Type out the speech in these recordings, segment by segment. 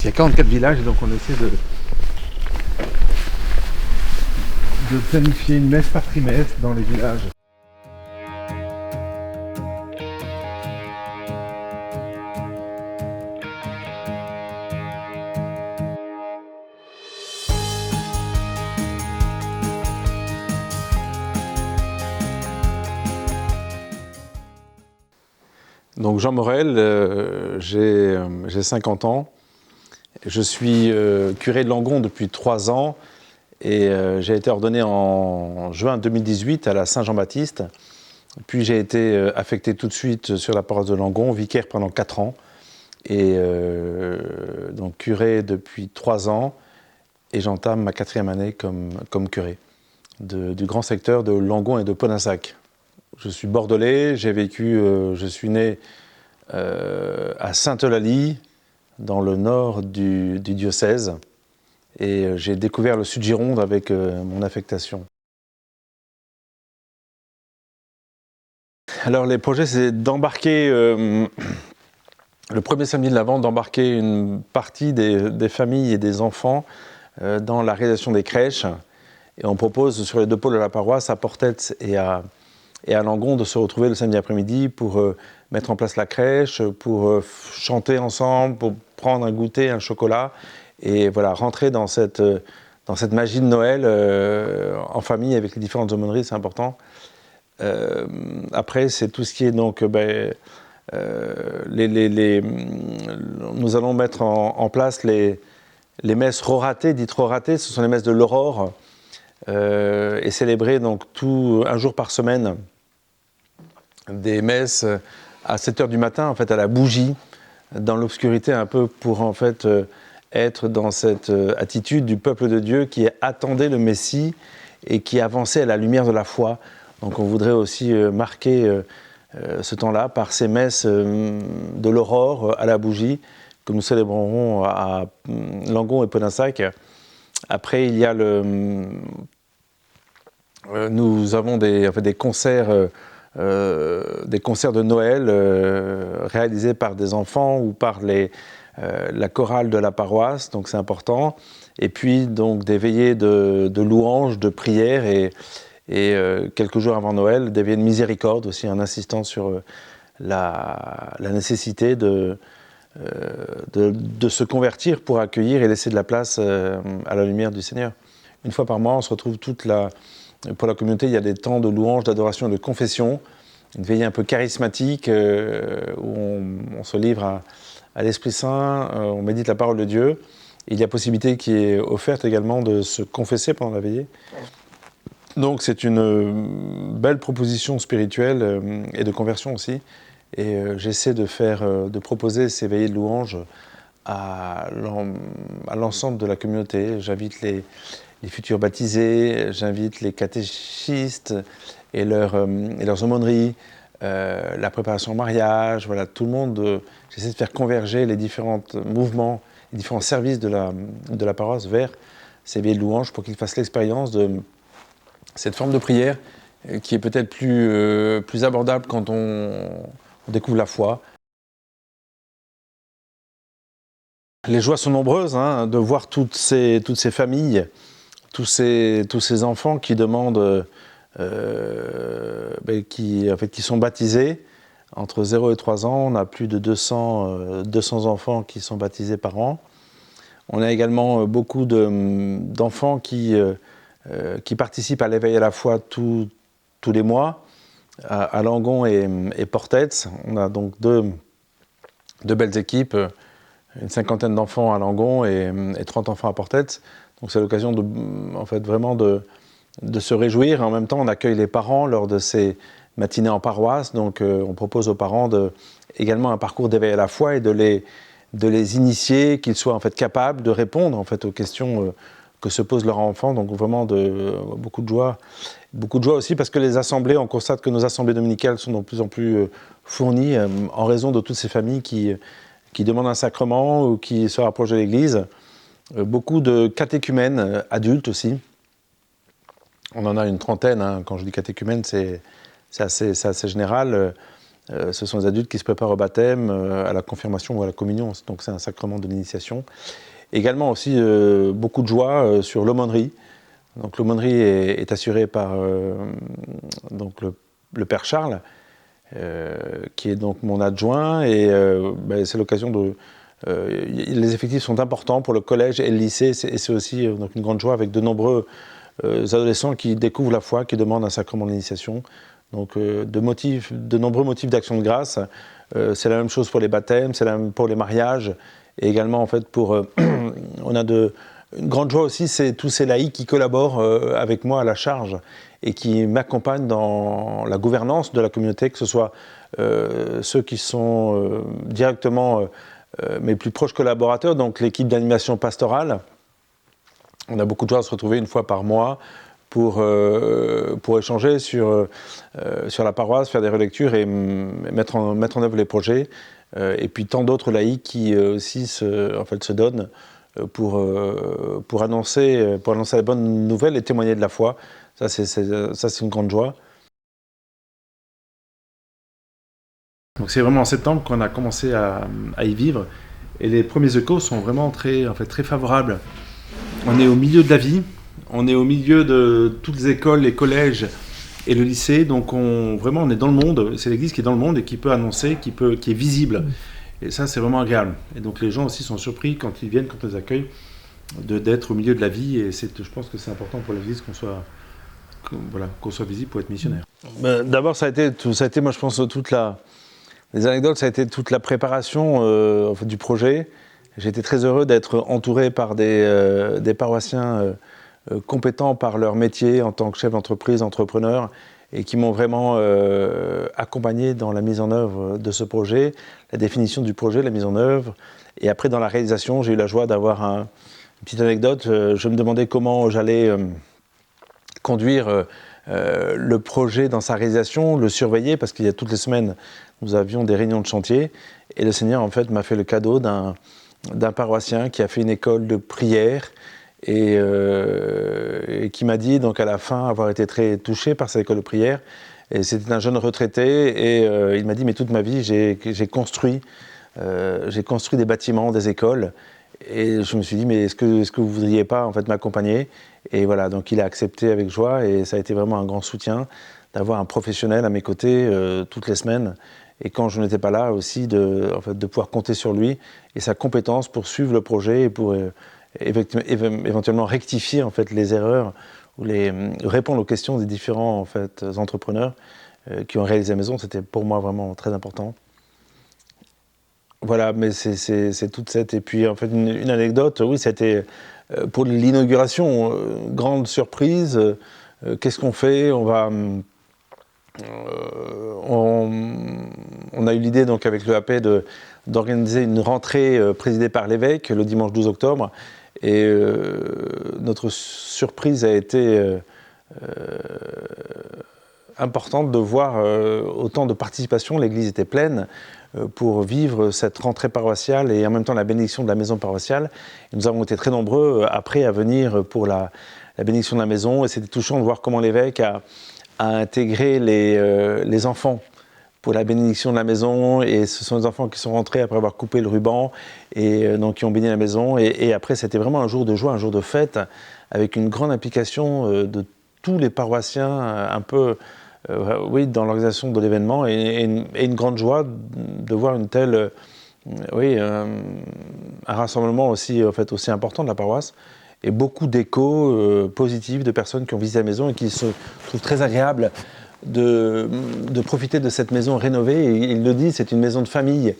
Il y a 44 villages et donc on essaie de planifier une messe par trimestre dans les villages. Donc Jean Morel, j'ai 50 ans. Je suis curé de Langon depuis 3 ans et j'ai été ordonné en juin 2018 à la Saint-Jean-Baptiste. Puis j'ai été affecté tout de suite sur la paroisse de Langon, vicaire pendant 4 ans et donc curé depuis 3 ans et j'entame ma 4e année comme curé du grand secteur de Langon et de Ponassac. Je suis bordelais, je suis né à Sainte-Eulalie, dans le nord du diocèse, et j'ai découvert le sud Gironde avec mon affectation. Alors les projets, c'est d'embarquer, le premier samedi de l'Avent, d'embarquer une partie des familles et des enfants dans la réalisation des crèches. Et on propose sur les 2 pôles de la paroisse, à Portet et à Langon, de se retrouver le samedi après-midi pour mettre en place la crèche, pour chanter ensemble, pour prendre un goûter, un chocolat, et voilà, rentrer dans cette magie de Noël en famille avec les différentes aumôneries, c'est important. Après, c'est tout ce qui est donc, nous allons mettre en place les messes roratées, dites roratées, ce sont les messes de l'aurore, et célébrer donc un jour par semaine des messes à 7 h du matin, en fait, à la bougie, dans l'obscurité un peu, pour en fait être dans cette attitude du peuple de Dieu qui attendait le Messie et qui avançait à la lumière de la foi. Donc on voudrait aussi marquer ce temps-là par ces messes de l'aurore à la bougie que nous célébrerons à Langon et Ponassac. Après, il y a nous avons des concerts de Noël réalisés par des enfants ou par la chorale de la paroisse, donc c'est important. Et puis donc des veillées de louanges, de prières et quelques jours avant Noël, des veillées de miséricorde aussi, en insistant sur la nécessité de se convertir pour accueillir et laisser de la place à la lumière du Seigneur. Une fois par mois, on se retrouve pour la communauté, il y a des temps de louange, d'adoration et de confession, une veillée un peu charismatique où on se livre à l'Esprit Saint, on médite la parole de Dieu. Il y a possibilité qui est offerte également de se confesser pendant la veillée. Donc c'est une belle proposition spirituelle et de conversion aussi. Et j'essaie de proposer ces veillées de louange à l'ensemble de la communauté. J'invite les futurs baptisés, j'invite les catéchistes et leurs aumôneries, la préparation au mariage, voilà, tout le monde. J'essaie de faire converger les différents mouvements, les différents services de la paroisse vers ces veillées de louange pour qu'ils fassent l'expérience de cette forme de prière qui est peut-être plus abordable quand on découvre la foi. Les joies sont nombreuses, hein, de voir toutes ces familles, tous ces enfants qui demandent, qui sont baptisés. Entre 0 et 3 ans, on a plus de 200 enfants qui sont baptisés par an. On a également beaucoup d'enfants qui participent à l'éveil à la foi tous les mois, à Langon et Portet. On a donc deux belles équipes, une 50aine d'enfants à Langon et 30 enfants à Portet. Donc c'est l'occasion vraiment de se réjouir. En même temps, on accueille les parents lors de ces matinées en paroisse. Donc on propose aux parents également un parcours d'éveil à la foi et de les initier, qu'ils soient en fait capables de répondre en fait aux questions que se posent leurs enfants. Donc vraiment beaucoup de joie. Beaucoup de joie aussi parce que les assemblées, on constate que nos assemblées dominicales sont de plus en plus fournies en raison de toutes ces familles qui demandent un sacrement ou qui se rapprochent de l'Église. Beaucoup de catéchumènes adultes aussi. On en a une 30aine, hein. Quand je dis catéchumènes, c'est assez général. Ce sont les adultes qui se préparent au baptême, à la confirmation ou à la communion, donc c'est un sacrement de l'initiation. Également aussi beaucoup de joie sur l'aumônerie. Donc l'aumônerie est assurée par donc le père Charles, qui est donc mon adjoint, et c'est l'occasion de... les effectifs sont importants pour le collège et le lycée, et c'est aussi donc une grande joie avec de nombreux adolescents qui découvrent la foi, qui demandent un sacrement d'initiation. Donc de nombreux motifs d'action de grâce. C'est la même chose pour les baptêmes, c'est la même pour les mariages, et également en fait pour... on a une grande joie aussi, c'est tous ces laïcs qui collaborent avec moi à la charge et qui m'accompagnent dans la gouvernance de la communauté, que ce soit ceux qui sont directement mes plus proches collaborateurs, donc l'équipe d'animation pastorale. On a beaucoup de joie à se retrouver une fois par mois pour échanger sur la paroisse, faire des relectures et mettre en œuvre les projets. Et puis tant d'autres laïcs qui aussi se donnent pour annoncer la bonne nouvelle et témoigner de la foi. Ça, c'est une grande joie. Donc c'est vraiment en septembre qu'on a commencé à y vivre. Et les premiers échos sont vraiment très favorables. On est au milieu de la vie, on est au milieu de toutes les écoles, les collèges et le lycée. Donc on est dans le monde, c'est l'église qui est dans le monde et qui peut annoncer, qui est visible. Et ça, c'est vraiment agréable. Et donc les gens aussi sont surpris quand ils viennent, quand on les accueille, d'être au milieu de la vie. Et je pense que c'est important pour l'église qu'on soit visible pour être missionnaire. D'abord, ça a été, moi je pense, les anecdotes, ça a été toute la préparation du projet. J'ai été très heureux d'être entouré par des paroissiens compétents par leur métier en tant que chef d'entreprise, entrepreneur, et qui m'ont vraiment accompagné dans la mise en œuvre de ce projet, la définition du projet, la mise en œuvre. Et après, dans la réalisation, j'ai eu la joie d'avoir une petite anecdote. Je me demandais comment j'allais conduire le projet dans sa réalisation, le surveiller, parce qu'il y a toutes les semaines, nous avions des réunions de chantier. Et le Seigneur, en fait, m'a fait le cadeau d'un paroissien qui a fait une école de prière et qui m'a dit, donc à la fin, avoir été très touché par cette école de prière. Et c'était un jeune retraité et il m'a dit, mais toute ma vie, j'ai construit des bâtiments, des écoles. Et je me suis dit, mais est-ce que vous ne voudriez pas en fait, m'accompagner? Et voilà, donc il a accepté avec joie et ça a été vraiment un grand soutien d'avoir un professionnel à mes côtés toutes les semaines. Et quand je n'étais pas là aussi, de pouvoir compter sur lui et sa compétence pour suivre le projet et pour éventuellement rectifier en fait, les erreurs ou répondre aux questions des différents en fait, entrepreneurs qui ont réalisé la maison. C'était pour moi vraiment très important. Voilà, mais c'est toute cette... Et puis en fait, une anecdote, oui, c'était pour l'inauguration, grande surprise. Qu'est-ce qu'on fait? On a eu l'idée donc avec le AP d'organiser une rentrée présidée par l'évêque le dimanche 12 octobre. Et notre surprise a été importante de voir autant de participation. L'église était pleine pour vivre cette rentrée paroissiale et en même temps la bénédiction de la maison paroissiale. Et nous avons été très nombreux après à venir pour la bénédiction de la maison. Et c'était touchant de voir comment l'évêque a intégré les enfants pour la bénédiction de la maison. Et ce sont les enfants qui sont rentrés après avoir coupé le ruban et donc qui ont béni la maison. Et après, c'était vraiment un jour de joie, un jour de fête, avec une grande implication de tous les paroissiens, un peu... oui, dans l'organisation de l'événement et une grande joie de voir une telle, un rassemblement aussi, en fait, aussi important de la paroisse et beaucoup d'échos positifs de personnes qui ont visité la maison et qui se trouvent très agréables de profiter de cette maison rénovée. Et il le dit, c'est une maison de famille.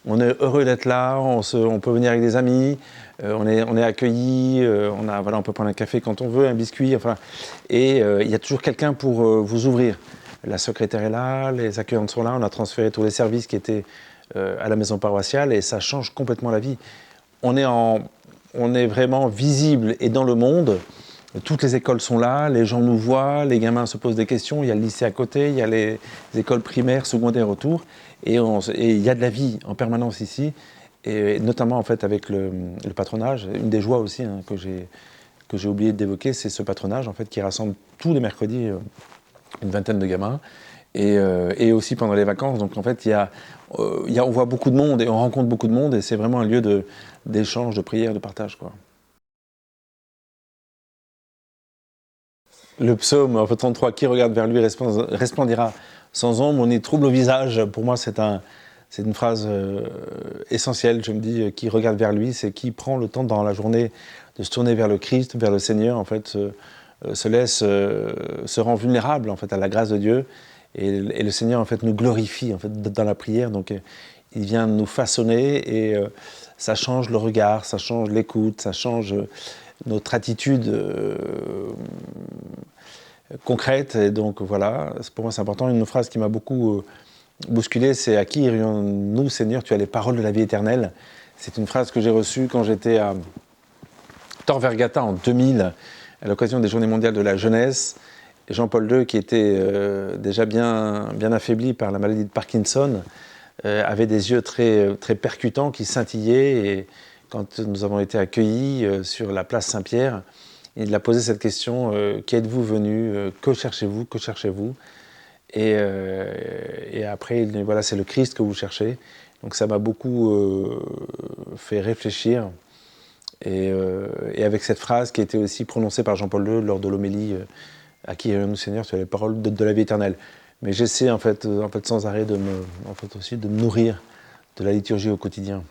On est heureux d'être là, on peut venir avec des amis, on est accueillis, on peut prendre un café quand on veut, un biscuit, enfin, et il y a toujours quelqu'un pour vous ouvrir. La secrétaire est là, les accueillants sont là, on a transféré tous les services qui étaient à la maison paroissiale et ça change complètement la vie. On est vraiment visible et dans le monde. Toutes les écoles sont là, les gens nous voient, les gamins se posent des questions, il y a le lycée à côté, il y a les écoles primaires, secondaires autour, et il y a de la vie en permanence ici, et notamment en fait avec le patronage. Une des joies aussi hein, que j'ai oublié d'évoquer, c'est ce patronage en fait qui rassemble tous les mercredis une vingtaine de gamins, et aussi pendant les vacances. Donc en fait, on voit beaucoup de monde et on rencontre beaucoup de monde et c'est vraiment un lieu d'échange, de prière, de partage, quoi. Le psaume 33, qui regarde vers lui resplendira sans ombre, on est trouble au visage. Pour moi, c'est une phrase essentielle. Je me dis, qui regarde vers lui, c'est qui prend le temps dans la journée de se tourner vers le Christ, vers le Seigneur, en fait, se laisse, se rend vulnérable en fait à la grâce de Dieu, et le Seigneur en fait nous glorifie en fait dans la prière. Donc il vient nous façonner et ça change le regard, ça change l'écoute, ça change notre attitude concrète. Et donc voilà, pour moi c'est important. Une phrase qui m'a beaucoup bousculé, c'est: à qui irions-nous, Seigneur, tu as les paroles de la vie éternelle. C'est une phrase que j'ai reçue quand j'étais à Tor Vergata en 2000, à l'occasion des Journées mondiales de la jeunesse. Et Jean-Paul II, qui était déjà bien affaibli par la maladie de Parkinson, avait des yeux très, très percutants qui scintillaient. Et quand nous avons été accueillis sur la place Saint-Pierre, il a posé cette question: qui êtes-vous venu, que cherchez-vous, que cherchez-vous? Et après, il dit: voilà, c'est le Christ que vous cherchez. Donc ça m'a beaucoup fait réfléchir. Et avec cette phrase qui était aussi prononcée par Jean-Paul II lors de l'homélie à qui irions-nous, Seigneur, tu as les paroles de la vie éternelle. Mais j'essaie en fait sans arrêt aussi de me nourrir de la liturgie au quotidien.